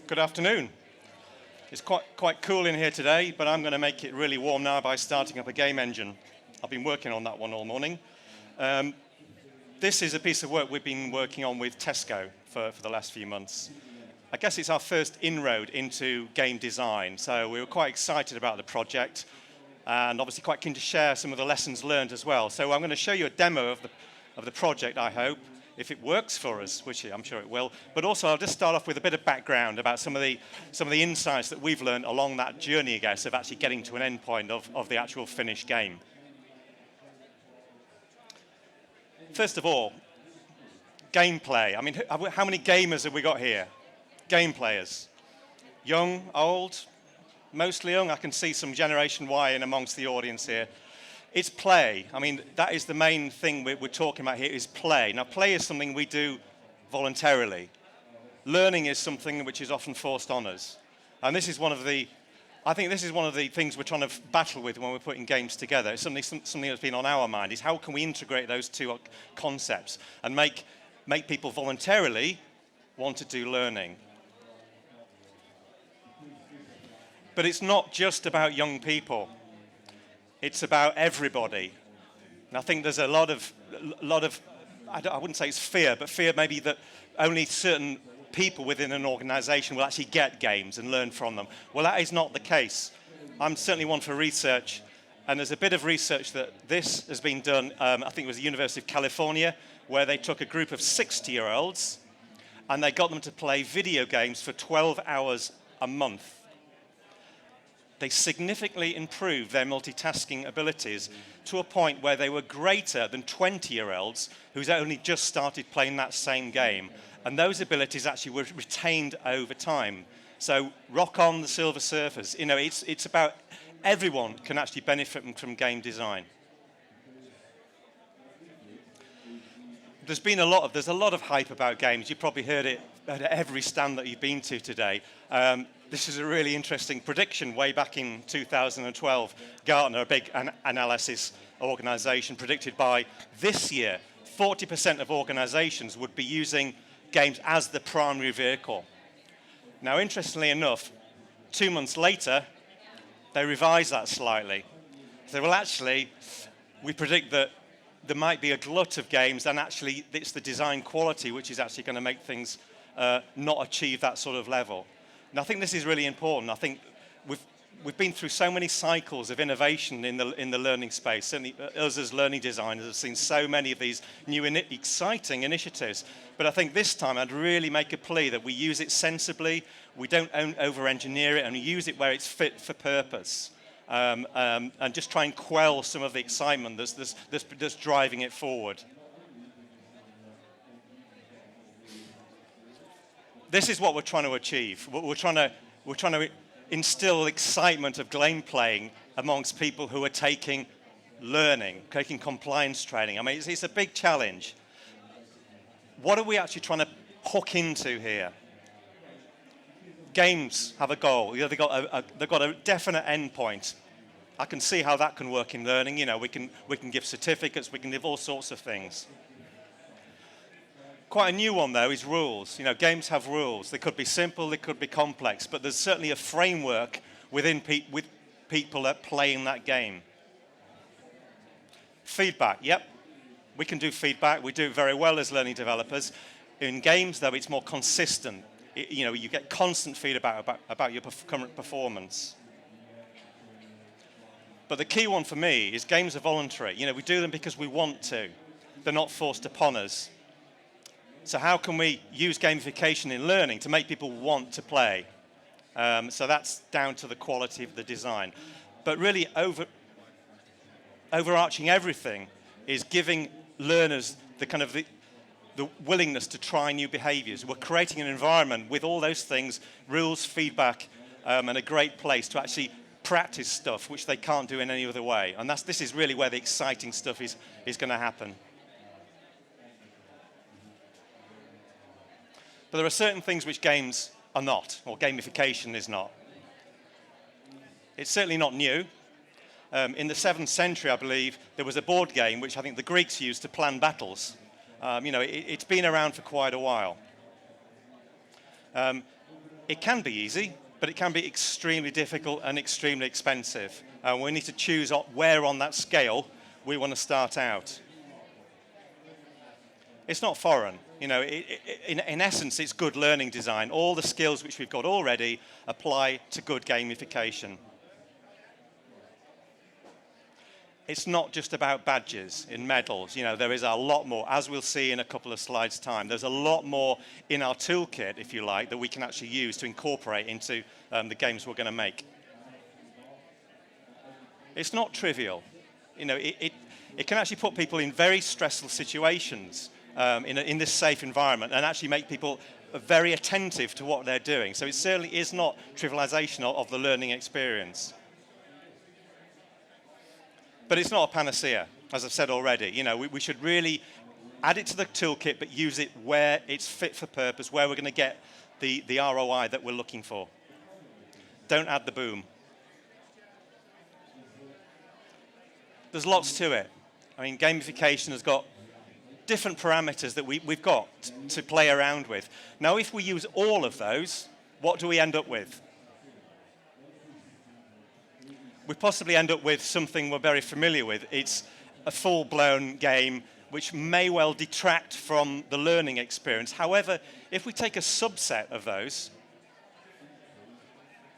Good afternoon. It's quite cool in here today, but I'm going to make it really warm now by starting up a game engine. I've been working on that one all morning. This is a piece of work we've been working on with Tesco for the last few months. I guess it's our first inroad into game design, so we were quite excited about the project and obviously quite keen to share some of the lessons learned as well. So I'm going to show you a demo of the project, I hope, if it works for us, which I'm sure it will. But also I'll just start off with a bit of background about some of the insights that we've learned along that journey, I guess, of actually getting to an end point of the actual finished game. First of all, gameplay. I mean, how many gamers have we got here? Game players. Young, old, mostly young. I can see some Generation Y in amongst the audience here. It's play. I mean, that is the main thing we're talking about here, is play. Now, play is something we do voluntarily. Learning is something which is often forced on us. And this is I think this is one of the things we're trying to battle with when we're putting games together. It's something that's been on our mind, is how can we integrate those two concepts and make people voluntarily want to do learning. But it's not just about young people. It's about everybody. And I think there's a lot of I wouldn't say it's fear, but fear maybe that only certain people within an organization will actually get games and learn from them. Well, that is not the case. I'm certainly one for research, and there's a bit of research that this has been done, I think it was the University of California, where they took a group of 60-year-olds and they got them to play video games for 12 hours a month. They significantly improved their multitasking abilities to a point where they were greater than 20-year-olds who's only just started playing that same game. And those abilities actually were retained over time. So rock on the Silver Surfers. You know, it's about everyone can actually benefit from game design. There's a lot of hype about games. You've probably heard it at every stand that you've been to today. This is a really interesting prediction way back in 2012. Gartner, a big analysis organization, predicted by this year, 40% of organizations would be using games as the primary vehicle. Now, interestingly enough, 2 months later, they revised that slightly. So, well, actually, we predict that there might be a glut of games, and actually, it's the design quality which is actually going to make things not achieve that sort of level. And I think this is really important. I think we've been through so many cycles of innovation in the learning space. Certainly, us as learning designers have seen so many of these new exciting initiatives. But I think this time I'd really make a plea that we use it sensibly, we don't over-engineer it, and we use it where it's fit for purpose. And just try and quell some of the excitement that's driving it forward. This is what we're trying to achieve. We're trying to instill excitement of game playing amongst people who are taking compliance training. I mean, it's a big challenge. What are we actually trying to hook into here? Games have a goal. You know, they've got a definite endpoint. I can see how that can work in learning. You know, we can give certificates, we can give all sorts of things. Quite a new one, though, is rules. You know, games have rules. They could be simple, they could be complex, but there's certainly a framework within with people that play in that game. Feedback, yep. We can do feedback. We do it very well as learning developers. In games, though, it's more consistent. You know, you get constant feedback about your current performance. But the key one for me is games are voluntary. You know, we do them because we want to. They're not forced upon us. So how can we use gamification in learning to make people want to play? So that's down to the quality of the design. But really, overarching everything is giving learners the willingness to try new behaviors. We're creating an environment with all those things, rules, feedback, and a great place to actually practice stuff which they can't do in any other way. And this is really where the exciting stuff is going to happen. But there are certain things which games are not, or gamification is not. It's certainly not new. In the 7th century, I believe, there was a board game which I think the Greeks used to plan battles. You know, it's been around for quite a while. It can be easy, but it can be extremely difficult and extremely expensive. We need to choose where on that scale we want to start out. It's not foreign. In essence, it's good learning design. All the skills which we've got already apply to good gamification. It's not just about badges and medals. There is a lot more, as we'll see in a couple of slides' time. There's a lot more in our toolkit, if you like, that we can actually use to incorporate into the games we're going to make. It's not trivial. It can actually put people in very stressful situations in this safe environment and actually make people very attentive to what they're doing. So it certainly is not trivialization of the learning experience. But it's not a panacea, as I've said already. We should really add it to the toolkit, but use it where it's fit for purpose, where we're going to get the ROI that we're looking for. Don't add the boom. There's lots to it. Gamification has got different parameters that we've got to play around with. Now, if we use all of those, what do we end up with? We possibly end up with something we're very familiar with. It's a full-blown game which may well detract from the learning experience. However, if we take a subset of those,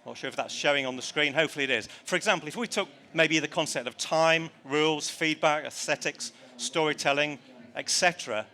not sure if that's showing on the screen, hopefully it is. For example, if we took maybe the concept of time, rules, feedback, aesthetics, storytelling, etc.,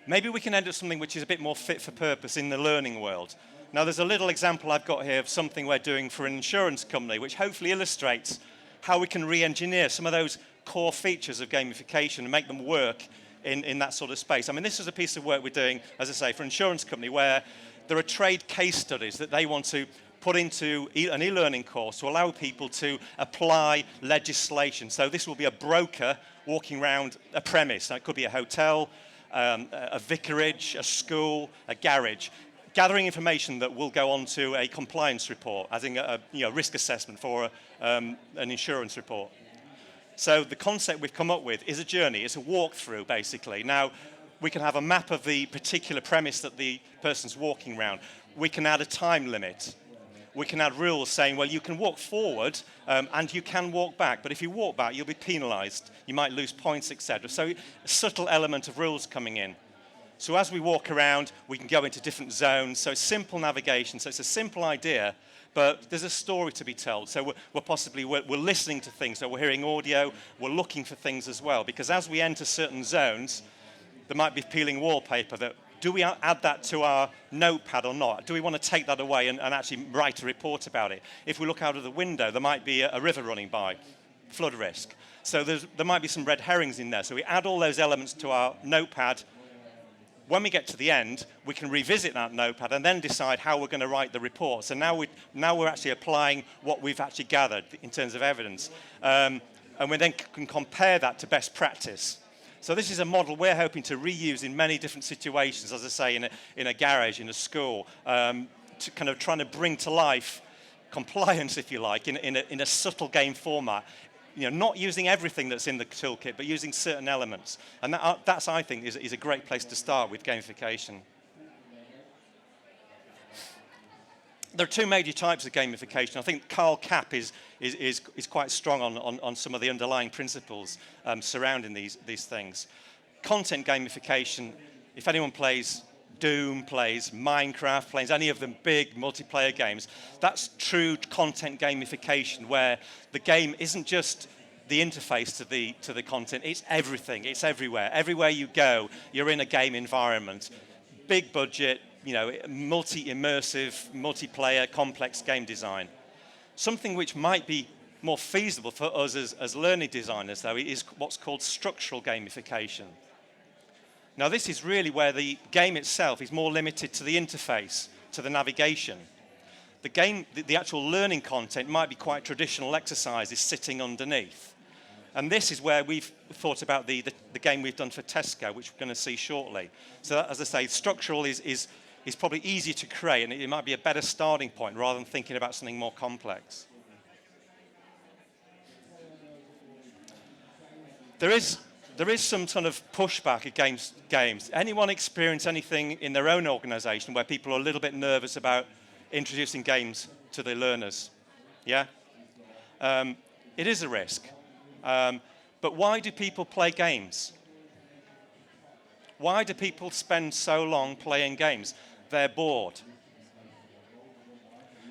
maybe we can end up something which is a bit more fit for purpose in the learning world. Now, there's a little example I've got here of something we're doing for an insurance company, which hopefully illustrates how we can re-engineer some of those core features of gamification and make them work in that sort of space. This is a piece of work we're doing, as I say, for an insurance company where there are trade case studies that they want to put into an e-learning course to allow people to apply legislation. So this will be a broker walking around a premise. Now, it could be a hotel, a vicarage, a school, a garage, gathering information that will go on to a compliance report, as in a risk assessment for an insurance report. So the concept we've come up with is a journey. It's a walkthrough, basically. Now, we can have a map of the particular premise that the person's walking around. We can add a time limit. We can add rules saying, well, you can walk forward and you can walk back, but if you walk back, you'll be penalized. You might lose points, etc. So a subtle element of rules coming in. So as we walk around, we can go into different zones. So it's simple navigation. So it's a simple idea, but there's a story to be told. So we're listening to things. So we're hearing audio. We're looking for things as well. Because as we enter certain zones, there might be peeling wallpaper. Do we add that to our notepad or not? Do we want to take that away and actually write a report about it? If we look out of the window, there might be a river running by, flood risk. So there might be some red herrings in there. So we add all those elements to our notepad. When we get to the end, we can revisit that notepad and then decide how we're going to write the report. So now we're actually applying what we've actually gathered in terms of evidence. And we then can compare that to best practice. So this is a model we're hoping to reuse in many different situations, as I say, in a garage, in a school, to kind of trying to bring to life compliance, if you like, in a subtle game format. Not using everything that's in the toolkit, but using certain elements. And that's, I think, is a great place to start with gamification. There are two major types of gamification. I think Carl Kapp is quite strong on some of the underlying principles surrounding these things. Content gamification, if anyone plays Doom, plays Minecraft, plays any of the big multiplayer games, that's true content gamification, where the game isn't just the interface to the content, it's everything, it's everywhere. Everywhere you go, you're in a game environment. Big budget, multi-immersive, multiplayer, complex game design. Something which might be more feasible for us as learning designers, though, is what's called structural gamification. Now, this is really where the game itself is more limited to the interface, to the navigation. The game, the actual learning content might be quite traditional exercises sitting underneath. And this is where we've thought about the game we've done for Tesco, which we're going to see shortly. So that, as I say, structural is probably easier to create, and it might be a better starting point rather than thinking about something more complex. There is some sort of pushback against games. Anyone experience anything in their own organization where people are a little bit nervous about introducing games to the learners. Yeah? It is a risk. But why do people play games? Why do people spend so long playing games? They're bored.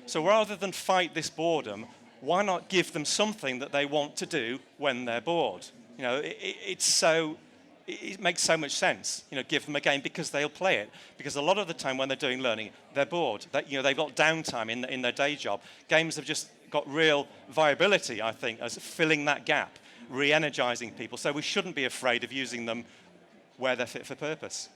So rather than fight this boredom, why not give them something that they want to do when they're bored? You know, it makes so much sense. You know, give them a game because they'll play it. Because a lot of the time when they're doing learning, they're bored. They've got downtime in their day job. Games have just got real viability, I think, as filling that gap, re-energizing people. So we shouldn't be afraid of using them where they're fit for purpose.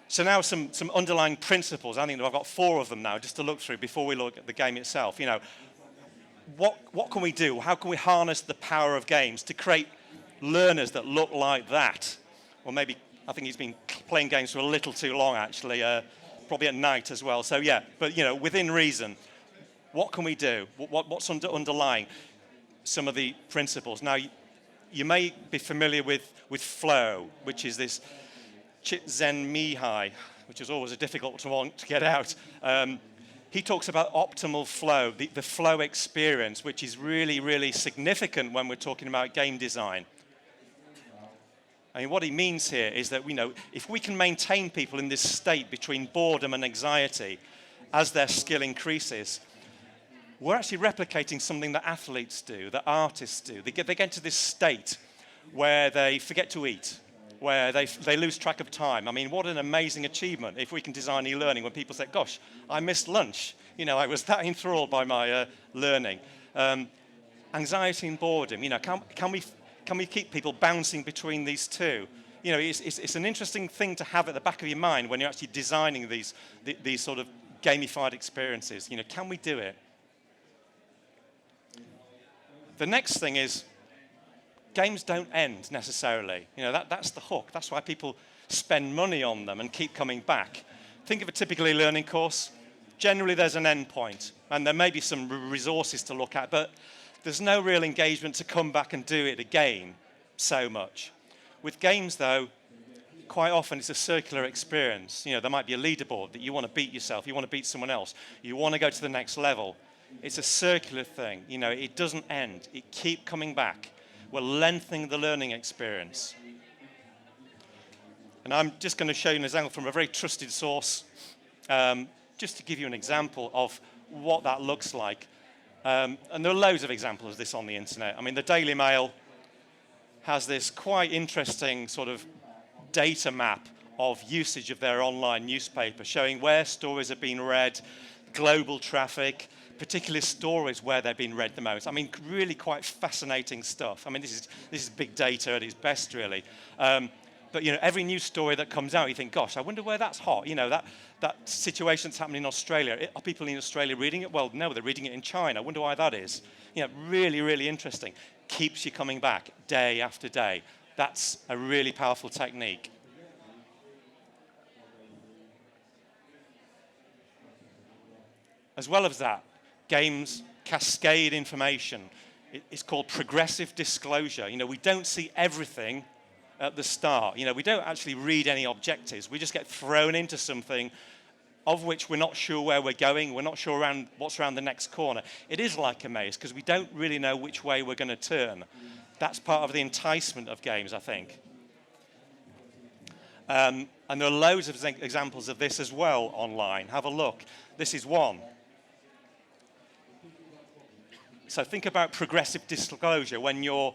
So now some underlying principles. I think I've got 4 of them now just to look through before we look at the game itself. You know, what can we do? How can we harness the power of games to create learners that look like that? Well, maybe I think he's been playing games for a little too long, actually, probably at night as well. So yeah, but you know, within reason, what can we do? What's underlying some of the principles? Now, you may be familiar with flow, which is this Csikszentmihalyi, which is always a difficult one to get out. He talks about optimal flow, the flow experience, which is really, really significant when we're talking about game design. I mean, what he means here is that, you know, if we can maintain people in this state between boredom and anxiety as their skill increases, we're actually replicating something that athletes do, that artists do. They get into this state where they forget to eat, where they lose track of time. I mean, what an amazing achievement if we can design e-learning when people say, gosh, I missed lunch. You know, I was that enthralled by my learning. Anxiety and boredom, you know, can we keep people bouncing between these two? You know, it's an interesting thing to have at the back of your mind when you're actually designing these sort of gamified experiences. You know, can we do it? The next thing is, games don't end necessarily. You know, that's the hook. That's why people spend money on them and keep coming back. Think of a typical e-learning course. Generally, there's an end point, and there may be some resources to look at, but there's no real engagement to come back and do it again so much. With games, though, quite often it's a circular experience. You know, there might be a leaderboard that you want to beat yourself, you want to beat someone else, you want to go to the next level. It's a circular thing. You know, it doesn't end. It keeps coming back. We're lengthening the learning experience. And I'm just going to show you an example from a very trusted source, just to give you an example of what that looks like. And there are loads of examples of this on the internet. I mean, the Daily Mail has this quite interesting sort of data map of usage of their online newspaper, showing where stories are being read, global traffic, particular stories where they've been read the most. I mean, really quite fascinating stuff. I mean, this is big data at its best, really. But you know, every news story that comes out, you think, gosh, I wonder where that's hot. You know, that situation that's happening in Australia. Are people in Australia reading it? Well, no, they're reading it in China. I wonder why that is. You know, really, really interesting. Keeps you coming back day after day. That's a really powerful technique. As well as that, games cascade information. It's called progressive disclosure. You know, we don't see everything at the start. You know, we don't actually read any objectives. We just get thrown into something of which we're not sure where we're going. We're not sure what's around the next corner. It is like a maze because we don't really know which way we're going to turn. That's part of the enticement of games, I think. And there are loads of examples of this as well online. Have a look. This is one. So think about progressive disclosure when you're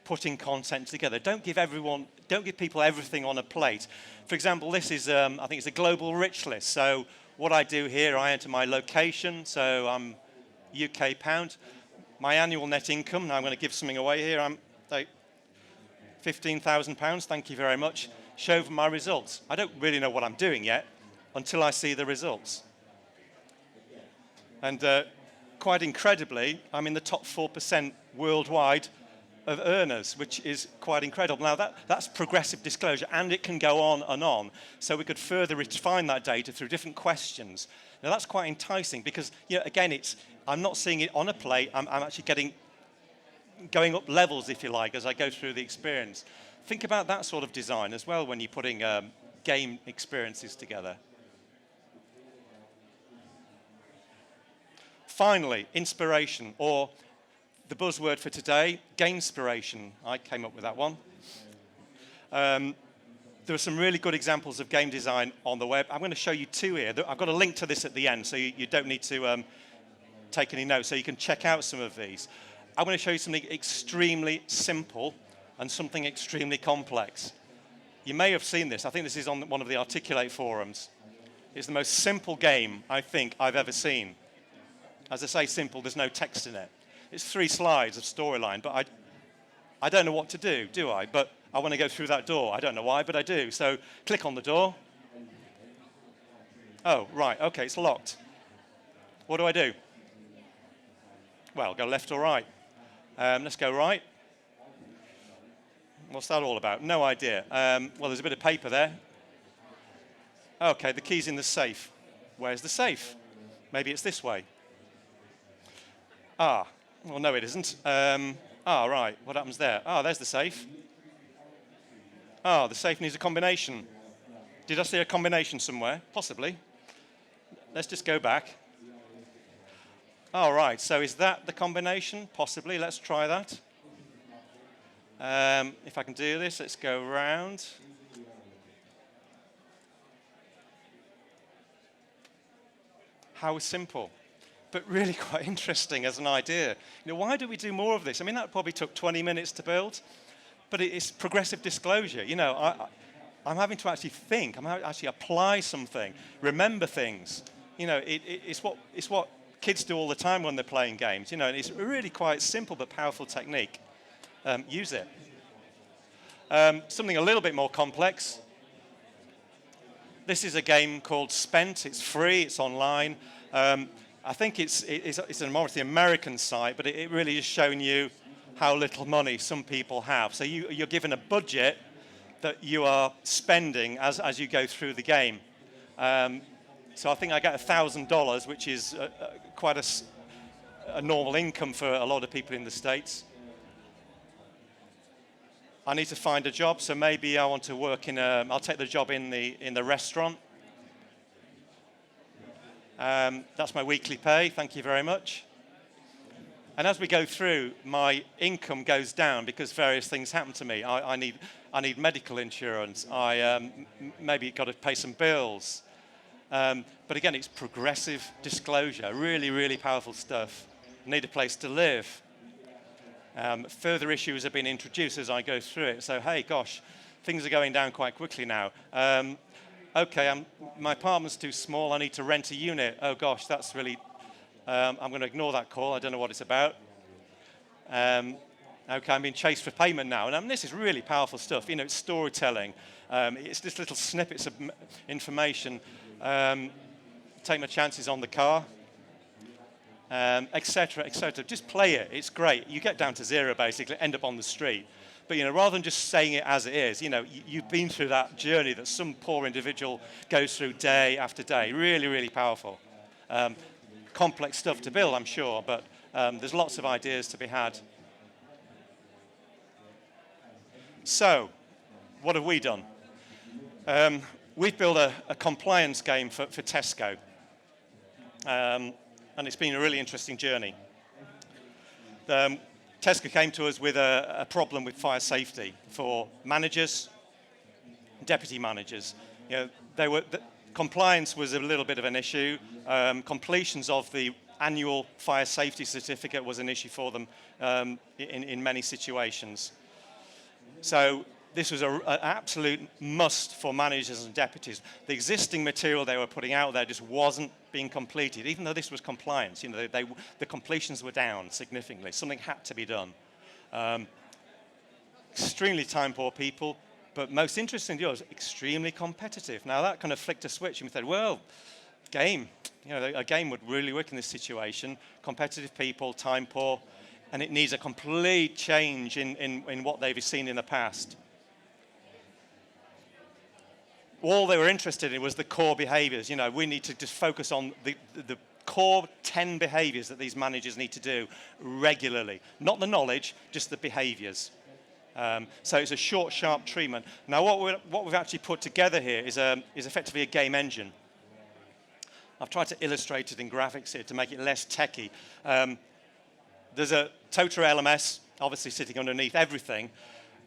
putting content together. Don't give people everything on a plate. For example, this is, I think it's a global rich list. So what I do here, I enter my location. So I'm UK pound. My annual net income, now I'm going to give something away here. I'm like £15,000, thank you very much. Show my results. I don't really know what I'm doing yet until I see the results. And quite incredibly, I'm in the top 4% worldwide of earners, which is quite incredible. Now, that's progressive disclosure, and it can go on and on. So we could further refine that data through different questions. Now, that's quite enticing because, you know, again, I'm not seeing it on a plate. I'm actually going up levels, if you like, as I go through the experience. Think about that sort of design as well when you're putting game experiences together. Finally, inspiration, or the buzzword for today, gamespiraation. I came up with that one. There are some really good examples of game design on the web. I'm going to show you two here. I've got a link to this at the end, so you don't need to take any notes, so you can check out some of these. I'm going to show you something extremely simple and something extremely complex. You may have seen this. I think this is on one of the Articulate forums. It's the most simple game I think I've ever seen. As I say simple, there's no text in it. It's 3 slides of storyline, but I don't know what to do I? But I want to go through that door. I don't know why, but I do. So click on the door. Oh, right, okay, it's locked. What do I do? Well, go left or right. Let's go right. What's that all about? No idea. Well, there's a bit of paper there. Okay, the key's in the safe. Where's the safe? Maybe it's this way. Ah, well, no, it isn't. Right, what happens there? There's the safe. The safe needs a combination. Did I see a combination somewhere? Possibly. Let's just go back. Right, so is that the combination? Possibly, let's try that. If I can do this, let's go round. How simple, but really quite interesting as an idea. Why do we do more of this? I mean, that probably took 20 minutes to build, but it's progressive disclosure. I'm having to actually think. I'm having to actually apply something, remember things. It's what kids do all the time when they're playing games. And it's really quite simple but powerful technique. Use it. Something a little bit more complex. This is a game called Spent. It's free. It's online. I think it's more of the American site, but it really is showing you how little money some people have. So you're given a budget that you are spending as you go through the game. So I think I get $1,000, which is quite a normal income for a lot of people in the States. I need to find a job, so maybe I want to work I'll take the job in the restaurant. That's my weekly pay, thank you very much. And as we go through, my income goes down because various things happen to me. I need medical insurance. I maybe got to pay some bills. But again, it's progressive disclosure, really, really powerful stuff. I need a place to live. Further issues have been introduced as I go through it. So, hey, gosh, things are going down quite quickly now. Okay, my apartment's too small. I need to rent a unit. Oh, gosh, that's really... I'm going to ignore that call. I don't know what it's about. Okay, I'm being chased for payment now. And this is really powerful stuff. It's storytelling. It's just little snippets of information. Take my chances on the car. Etc., etc. Just play it. It's great. You get down to zero, basically, end up on the street. But rather than just saying it as it is, you've been through that journey that some poor individual goes through day after day. Really, really powerful. Complex stuff to build, I'm sure, but there's lots of ideas to be had. So, what have we done? We've built a compliance game for Tesco. And it's been a really interesting journey. Tesco came to us with a problem with fire safety for managers, deputy managers. Compliance was a little bit of an issue. Completions of the annual fire safety certificate was an issue for them in many situations. So this was an absolute must for managers and deputies. The existing material they were putting out there just wasn't being completed, even though this was compliance. The completions were down significantly. Something had to be done. Extremely time-poor people, but most interestingly, it was extremely competitive. Now that kind of flicked a switch, and we said, well, game. A game would really work in this situation. Competitive people, time-poor, and it needs a complete change in what they've seen in the past. All they were interested in was the core behaviors. We need to just focus on the core 10 behaviors that these managers need to do regularly. Not the knowledge, just the behaviors. So it's a short, sharp treatment. Now, what we've actually put together here is effectively a game engine. I've tried to illustrate it in graphics here to make it less techy. There's a Total LMS, obviously sitting underneath everything.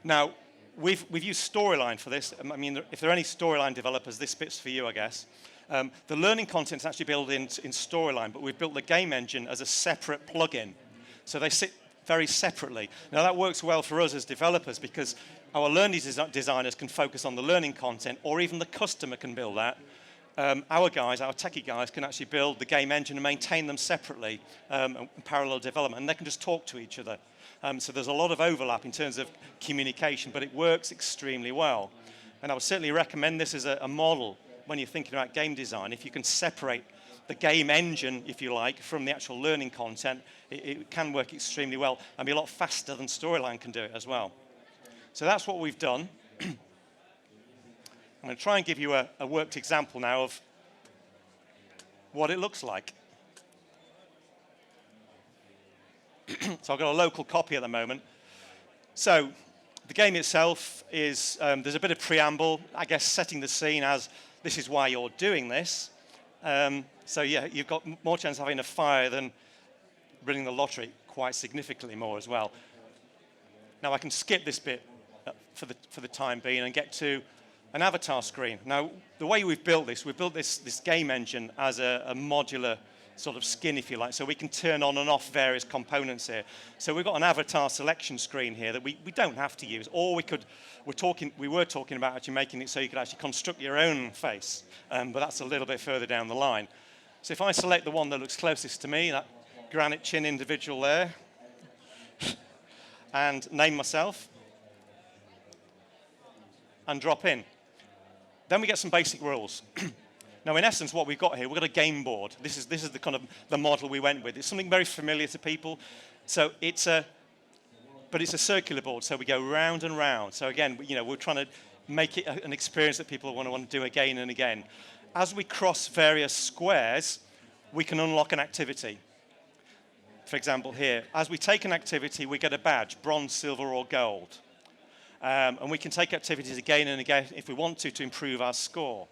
Now, we've used Storyline for this. I mean, if there are any Storyline developers, this bit's for you, I guess. The learning content's actually built in Storyline, but we've built the game engine as a separate plugin. So they sit very separately. Now, that works well for us as developers because our learning designers can focus on the learning content, or even the customer can build that. Our techie guys, can actually build the game engine and maintain them separately, parallel development, and they can just talk to each other. So there's a lot of overlap in terms of communication, but it works extremely well. And I would certainly recommend this as a model when you're thinking about game design. If you can separate the game engine, if you like, from the actual learning content, it can work extremely well and be a lot faster than Storyline can do it as well. So that's what we've done. I'm going to try and give you a worked example now of what it looks like. So I've got a local copy at the moment. So the game itself is, there's a bit of preamble, I guess, setting the scene as this is why you're doing this. So yeah, you've got more chance of having a fire than winning the lottery, quite significantly more as well. Now I can skip this bit for the time being and get to an avatar screen. Now, the way we've built this game engine as a modular sort of skin, if you like, so we can turn on and off various components here. So we've got an avatar selection screen here that we don't have to use, or we were talking about actually making it so you could actually construct your own face, but that's a little bit further down the line. So if I select the one that looks closest to me, that granite chin individual there, and name myself, and drop in. Then we get some basic rules. Now, in essence, what we've got here, we've got a game board. This is the kind of the model we went with. It's something very familiar to people. So but it's a circular board, so we go round and round. So again, we're trying to make it an experience that people want to do again and again. As we cross various squares, we can unlock an activity. For example, here, as we take an activity, we get a badge, bronze, silver, or gold. And we can take activities again and again if we want to improve our score.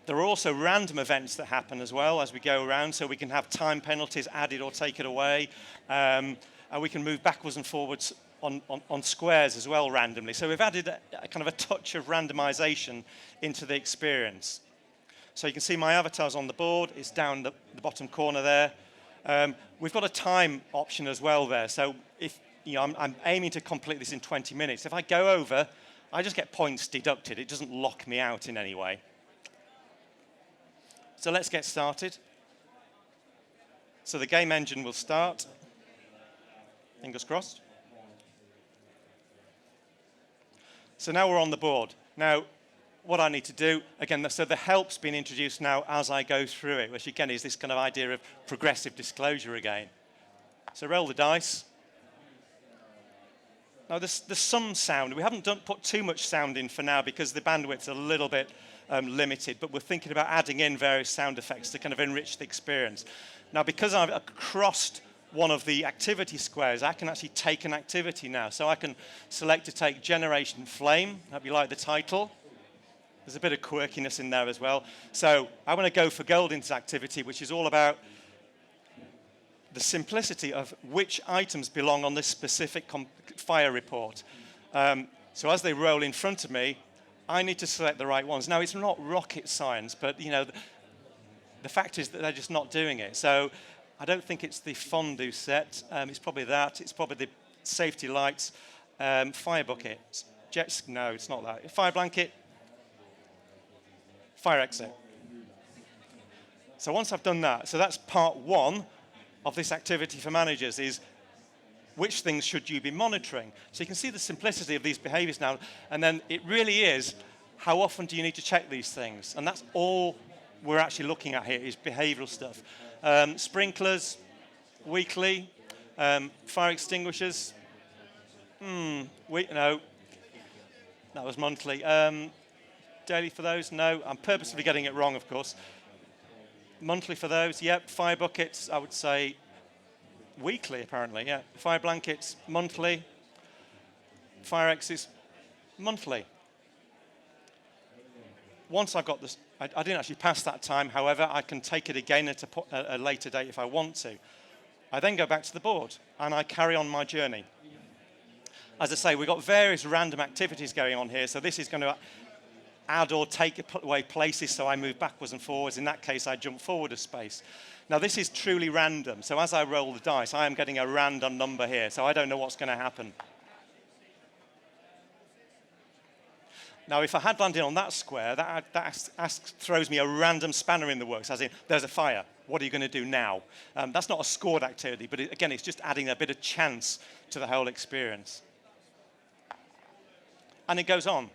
There are also random events that happen as well as we go around, so we can have time penalties added or taken away. And we can move backwards and forwards on squares as well randomly. So we've added a kind of a touch of randomization into the experience. So you can see my avatar's on the board. It's down the bottom corner there. We've got a time option as well there. So if I'm aiming to complete this in 20 minutes. If I go over, I just get points deducted. It doesn't lock me out in any way. So let's get started. So the game engine will start. Fingers crossed. So now we're on the board. Now, what I need to do, again, so the help's been introduced now as I go through it, which again is this kind of idea of progressive disclosure again. So roll the dice. Now, there's some sound. We haven't put too much sound in for now because the bandwidth's a little bit limited, but we're thinking about adding in various sound effects to kind of enrich the experience. Now, because I've crossed one of the activity squares, I can actually take an activity now. So I can select to take Generation Flame. That'd be like the title. There's a bit of quirkiness in there as well. So I want to go for Golden's activity, which is all about the simplicity of which items belong on this specific fire report. So as they roll in front of me, I need to select the right ones. Now, it's not rocket science, but the fact is that they're just not doing it. So I don't think it's the fondue set. It's probably that. It's probably the safety lights, fire bucket. No, it's not that. Fire blanket, fire exit. So once I've done that, so that's part one of this activity for managers is which things should you be monitoring. So you can see the simplicity of these behaviors now, and then it really is how often do you need to check these things, and that's all we're actually looking at here is behavioral stuff. Sprinklers, weekly, fire extinguishers, no, that was monthly. Daily for those, no, I'm purposely getting it wrong, of course. Monthly for those, yep. Fire buckets, I would say weekly, apparently, yeah. Fire blankets, monthly. fire exits monthly. Once I've got this, I didn't actually pass that time, however, I can take it again at a later date if I want to. I then go back to the board and I carry on my journey. As I say, we've got various random activities going on here, so this is going to add or take away places, so I move backwards and forwards. In that case, I jump forward a space. Now, this is truly random, so as I roll the dice, I am getting a random number here, so I don't know what's going to happen. Now, if I had landed on that square, that throws me a random spanner in the works, as in, there's a fire. What are you going to do now? That's not a scored activity, but again, it's just adding a bit of chance to the whole experience. And it goes on.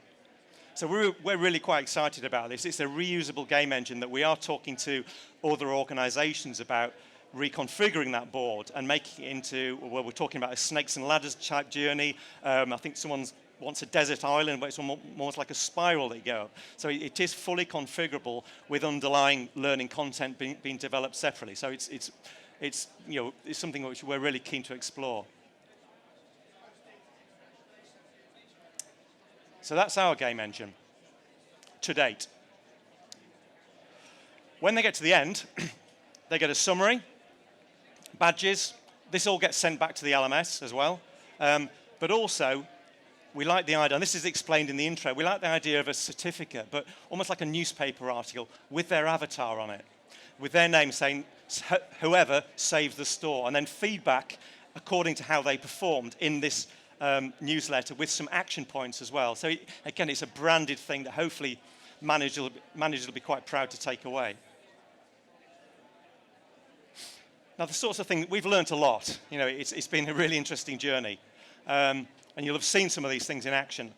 So we're really quite excited about this. It's a reusable game engine that we are talking to other organizations about reconfiguring that board and making it into, well, we're talking about a snakes and ladders type journey. I think someone wants a desert island, but it's almost like a spiral that you go up. So it is fully configurable with underlying learning content being developed separately. So it's something which we're really keen to explore. So that's our game engine to date. When they get to the end, they get a summary, badges. This all gets sent back to the LMS as well. But also, we like the idea, and this is explained in the intro, we like the idea of a certificate, but almost like a newspaper article with their avatar on it, with their name saying, whoever saved the store, and then feedback according to how they performed in this newsletter with some action points as well. So again, it's a branded thing that hopefully managers will be quite proud to take away. Now, the sorts of things, we've learned a lot. It's been a really interesting journey. And you'll have seen some of these things in action.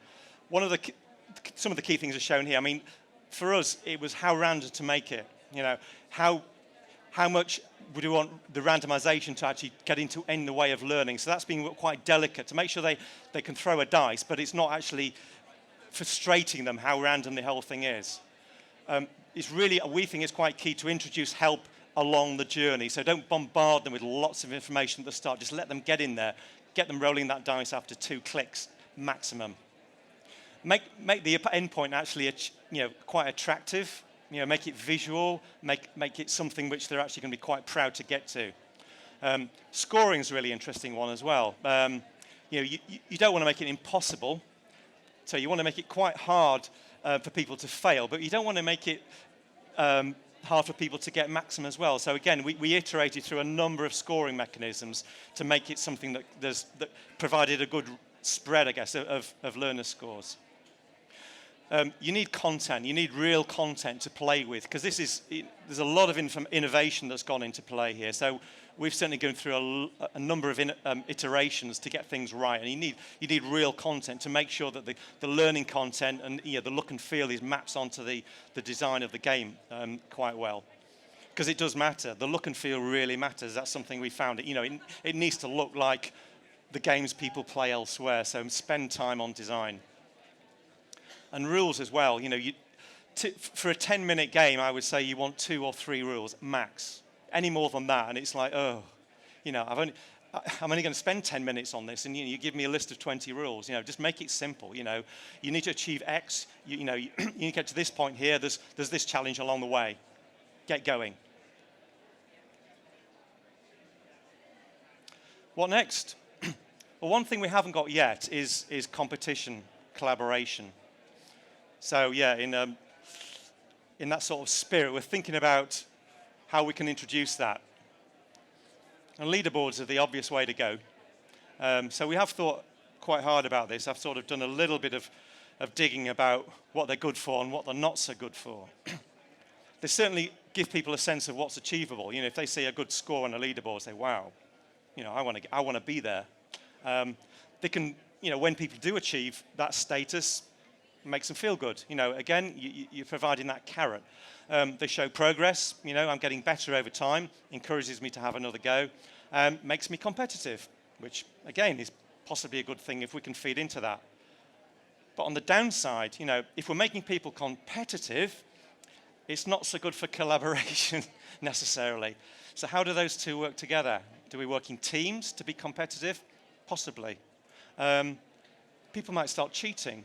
Some of the key things are shown here. I mean, for us, it was how random to make it. How much would we want the randomization to actually get in the way of learning? So that's been quite delicate to make sure they can throw a dice, but it's not actually frustrating them how random the whole thing is. It's really, we think it's quite key to introduce help along the journey. So don't bombard them with lots of information at the start. Just let them get in there. Get them rolling that dice after 2 clicks maximum. Make the endpoint actually quite attractive. Make it visual. Make it something which they're actually going to be quite proud to get to. Scoring is a really interesting one as well. You don't want to make it impossible, so you want to make it quite hard for people to fail, but you don't want to make it hard for people to get maximum as well. So again, we iterated through a number of scoring mechanisms to make it something that provided a good spread, I guess, of learner scores. You need content. You need real content to play with, because there's a lot of innovation that's gone into play here. So we've certainly gone through a number of iterations to get things right, and you need real content to make sure that the learning content and the look and feel maps onto the design of the game quite well, because it does matter. The look and feel really matters. That's something we found. It needs to look like the games people play elsewhere. So spend time on design. And rules as well. For a 10-minute game, I would say you want 2 or 3 rules max. Any more than that, and it's like, I'm only going to spend 10 minutes on this, and you give me a list of 20 rules. Just make it simple. You need to achieve X. You need to get to this point here. There's this challenge along the way. Get going. What next? Well, one thing we haven't got yet is competition, collaboration. So yeah, in that sort of spirit, we're thinking about how we can introduce that. And leaderboards are the obvious way to go. So we have thought quite hard about this. I've sort of done a little bit of digging about what they're good for and what they're not so good for. They certainly give people a sense of what's achievable. If they see a good score on a leaderboard, say, wow, I want to be there. They can, when people do achieve that status, makes them feel good. Again, you're providing that carrot. They show progress. I'm getting better over time. Encourages me to have another go. Makes me competitive, which again is possibly a good thing if we can feed into that. But on the downside, if we're making people competitive, it's not so good for collaboration necessarily. So how do those two work together? Do we work in teams to be competitive? Possibly. people might start cheating.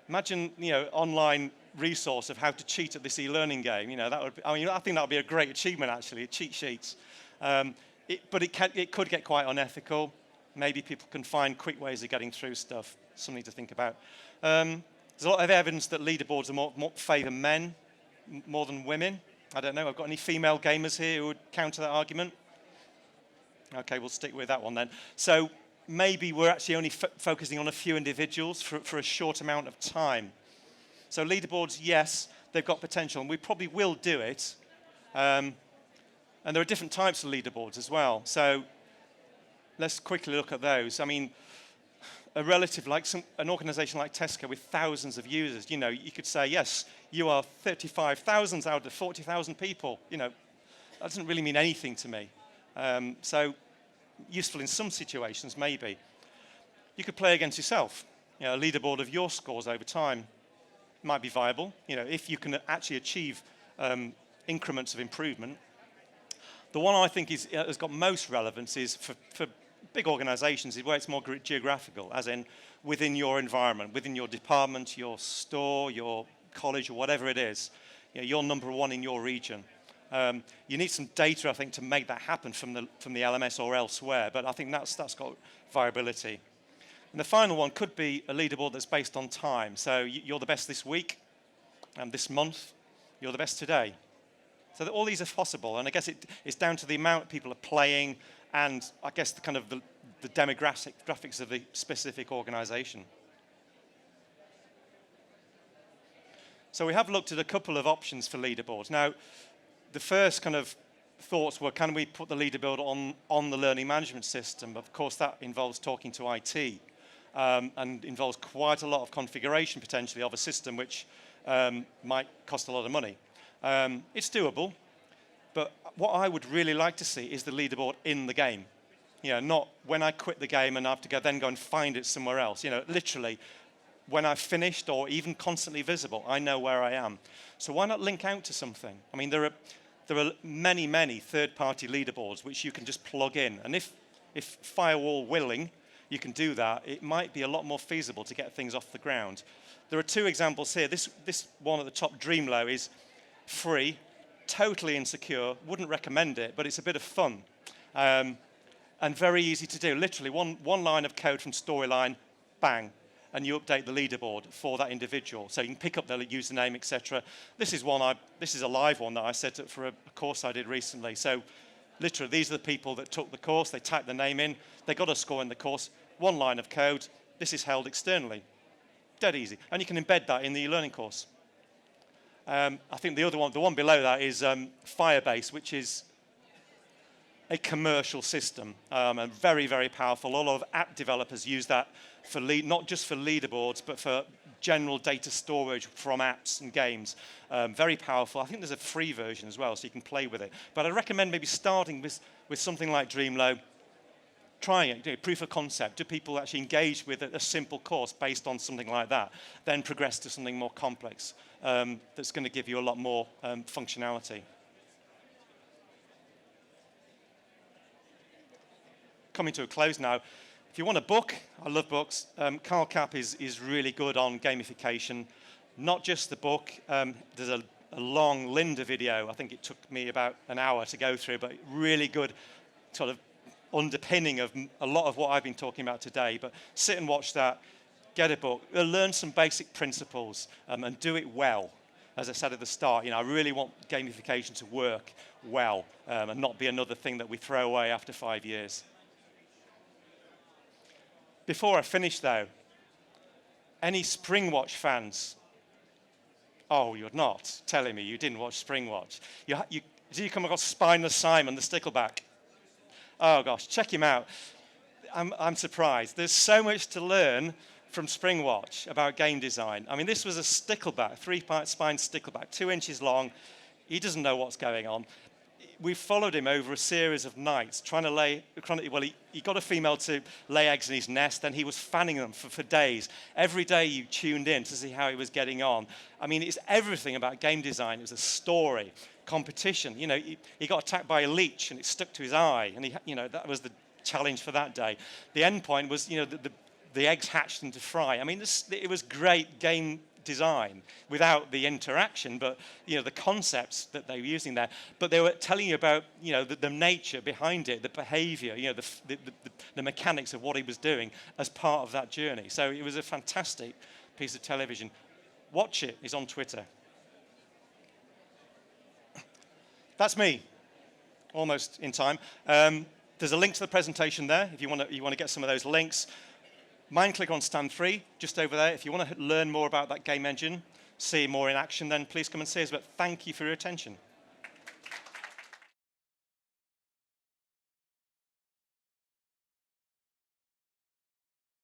Imagine online resource of how to cheat at this e-learning game. That would be, I think that would be a great achievement actually, cheat sheets. But it could get quite unethical. Maybe people can find quick ways of getting through stuff. Something to think about. There's a lot of evidence that leaderboards are more favour men more than women. I don't know. I've got any female gamers here who would counter that argument? Okay, we'll stick with that one then. So maybe we're actually only focusing on a few individuals for a short amount of time. So leaderboards, yes, they've got potential, and we probably will do it. And there are different types of leaderboards as well. So let's quickly look at those. I mean, an organization like Tesco with thousands of users, you could say, yes, you are 35,000 out of 40,000 people. That doesn't really mean anything to me. So useful in some situations, maybe. You could play against yourself. A leaderboard of your scores over time might be viable, if you can actually achieve increments of improvement. The one I think has got most relevance is for big organizations, is where it's more geographical, as in within your environment, within your department, your store, your college, or whatever it is. You're number one in your region. You need some data, I think, to make that happen from the LMS or elsewhere, but I think that's got viability. And the final one could be a leaderboard that's based on time. So you're the best this week, and this month, you're the best today. So that all these are possible, and I guess it's down to the amount people are playing, and I guess the demographics of the specific organization. So we have looked at a couple of options for leaderboards. Now, the first kind of thoughts were, can we put the leaderboard on the learning management system? Of course, that involves talking to IT, and involves quite a lot of configuration, potentially, of a system which might cost a lot of money. It's doable, but what I would really like to see is the leaderboard in the game. Not when I quit the game and I have to then go and find it somewhere else. Literally, when I've finished or even constantly visible, I know where I am. So why not link out to something? I mean, there are many, many third-party leaderboards which you can just plug in. And if firewall willing, you can do that. It might be a lot more feasible to get things off the ground. There are two examples here. This one at the top, Dreamlow, is free, totally insecure. Wouldn't recommend it, but it's a bit of fun. And very easy to do. Literally, one line of code from Storyline, bang, and you update the leaderboard for that individual. So you can pick up their username, etc. This is a live one that I set up for a course I did recently. So literally, these are the people that took the course. They typed their name in. They got a score in the course. One line of code. This is held externally. Dead easy. And you can embed that in the e-learning course. I think the one below that is Firebase, which is a commercial system, and very, very powerful. A lot of app developers use that for not just for leaderboards, but for general data storage from apps and games. Very powerful. I think there's a free version as well, so you can play with it. But I'd recommend maybe starting with something like Dreamlow, trying it, proof of concept. Do people actually engage with a simple course based on something like that? Then progress to something more complex that's going to give you a lot more functionality. Coming to a close now. If you want a book, I love books. Carl Kapp is really good on gamification. Not just the book. There's a long Linda video. I think it took me about an hour to go through, but really good sort of underpinning of a lot of what I've been talking about today. But sit and watch that. Get a book. Learn some basic principles and do it well. As I said at the start, I really want gamification to work well and not be another thing that we throw away after 5 years. Before I finish, though, any Springwatch fans? Oh, you're not telling me you didn't watch Springwatch. Did you come across Spineless Simon, the stickleback? Oh, gosh, check him out. I'm surprised. There's so much to learn from Springwatch about game design. I mean, this was a stickleback, 3-part spine stickleback, 2 inches long. He doesn't know what's going on. We followed him over a series of nights, he got a female to lay eggs in his nest, and he was fanning them for days. Every day you tuned in to see how he was getting on. I mean, it's everything about game design. It was a story, competition. He got attacked by a leech, and it stuck to his eye, and that was the challenge for that day. The end point was, the the eggs hatched into fry. I mean, it was great game design without the interaction, but the concepts that they were using there. But they were telling you about the nature behind it, the behaviour, the mechanics of what he was doing as part of that journey. So it was a fantastic piece of television. Watch it. It's on Twitter. That's me. Almost in time. There's a link to the presentation there if you want to get some of those links. Mind click on stand 3, just over there. If you want to learn more about that game engine, see more in action, then please come and see us. But thank you for your attention.